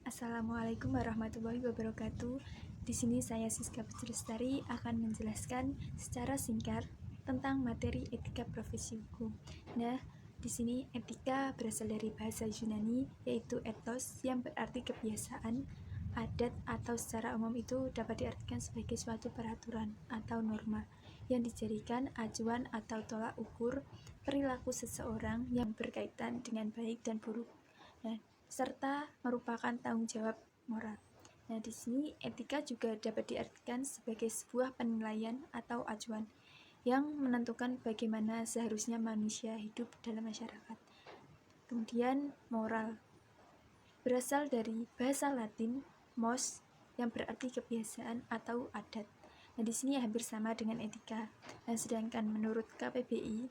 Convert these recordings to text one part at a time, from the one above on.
Assalamualaikum warahmatullahi wabarakatuh. Di sini saya Siska Putrastari akan menjelaskan secara singkat tentang materi etika profesi hukum. Nah, di sini etika berasal dari bahasa Yunani yaitu ethos yang berarti kebiasaan, adat atau secara umum itu dapat diartikan sebagai suatu peraturan atau norma yang dijadikan acuan atau tolak ukur perilaku seseorang yang berkaitan dengan baik dan buruk. Nah, serta merupakan tanggung jawab moral. Nah, di sini etika juga dapat diartikan sebagai sebuah penilaian atau acuan yang menentukan bagaimana seharusnya manusia hidup dalam masyarakat. Kemudian moral berasal dari bahasa Latin mos yang berarti kebiasaan atau adat. Nah, di sini hampir sama dengan etika. Nah, sedangkan menurut KPBI,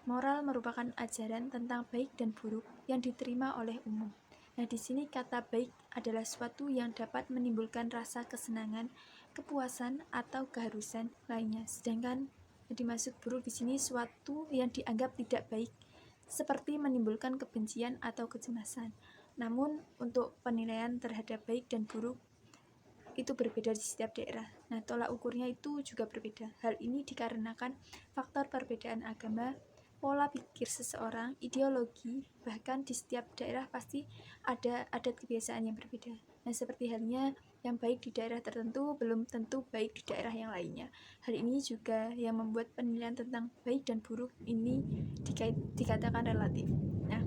moral merupakan ajaran tentang baik dan buruk yang diterima oleh umum. Nah, di sini kata baik adalah suatu yang dapat menimbulkan rasa kesenangan, kepuasan, atau keharusan lainnya. Sedangkan yang dimaksud buruk di sini suatu yang dianggap tidak baik, seperti menimbulkan kebencian atau kecemasan. Namun, untuk penilaian terhadap baik dan buruk itu berbeda di setiap daerah. Nah, tolak ukurnya itu juga berbeda. Hal ini dikarenakan faktor perbedaan agama, pola pikir seseorang, ideologi, bahkan di setiap daerah pasti ada adat kebiasaan yang berbeda. Nah, seperti halnya yang baik di daerah tertentu belum tentu baik di daerah yang lainnya. Hal ini juga yang membuat penilaian tentang baik dan buruk ini dikatakan relatif. Nah,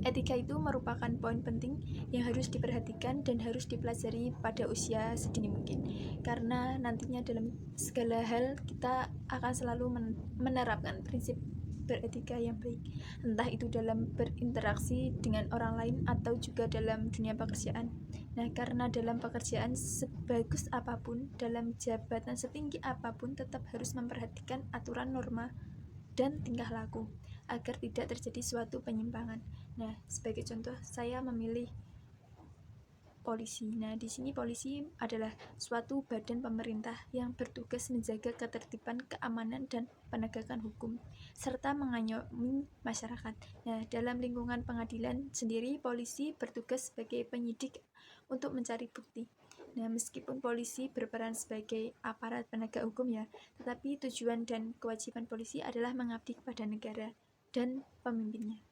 etika itu merupakan poin penting yang harus diperhatikan dan harus dipelajari pada usia sedini mungkin, karena nantinya dalam segala hal kita akan selalu menerapkan prinsip beretika yang baik, entah itu dalam berinteraksi dengan orang lain atau juga dalam dunia pekerjaan. Nah, karena dalam pekerjaan sebagus apapun, dalam jabatan setinggi apapun, tetap harus memperhatikan aturan, norma, dan tingkah laku agar tidak terjadi suatu penyimpangan. Nah, sebagai contoh, saya memilih polisi. Nah, di sini polisi adalah suatu badan pemerintah yang bertugas menjaga ketertiban, keamanan, dan penegakan hukum, serta mengayomi masyarakat. Nah, dalam lingkungan pengadilan sendiri, polisi bertugas sebagai penyidik untuk mencari bukti. Nah, meskipun polisi berperan sebagai aparat penegak hukum ya, tetapi tujuan dan kewajiban polisi adalah mengabdi kepada negara dan pemimpinnya.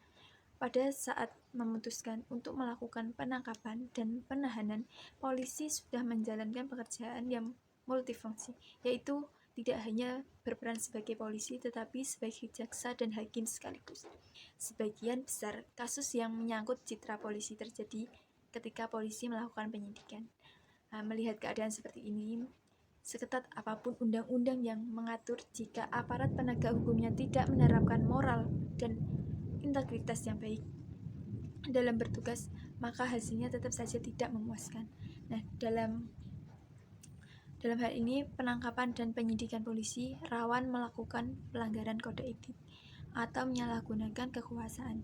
Pada saat memutuskan untuk melakukan penangkapan dan penahanan, polisi sudah menjalankan pekerjaan yang multifungsi, yaitu tidak hanya berperan sebagai polisi, tetapi sebagai jaksa dan hakim sekaligus. Sebagian besar kasus yang menyangkut citra polisi terjadi ketika polisi melakukan penyidikan. Nah, melihat keadaan seperti ini, seketat apapun undang-undang yang mengatur, jika aparat penegak hukumnya tidak menerapkan moral dan integritas yang baik dalam bertugas, maka hasilnya tetap saja tidak memuaskan. Nah, dalam hal ini, penangkapan dan penyidikan polisi rawan melakukan pelanggaran kode etik atau menyalahgunakan kekuasaan.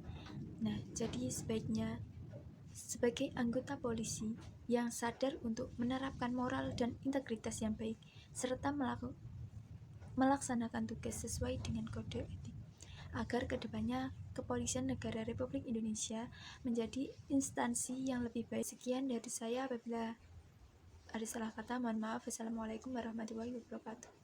Nah, jadi sebaiknya sebagai anggota polisi yang sadar untuk menerapkan moral dan integritas yang baik, serta melaksanakan tugas sesuai dengan kode etik, agar kedepannya Kepolisian Negara Republik Indonesia menjadi instansi yang lebih baik. Sekian dari saya, apabila ada salah kata mohon maaf. Wassalamualaikum warahmatullahi wabarakatuh.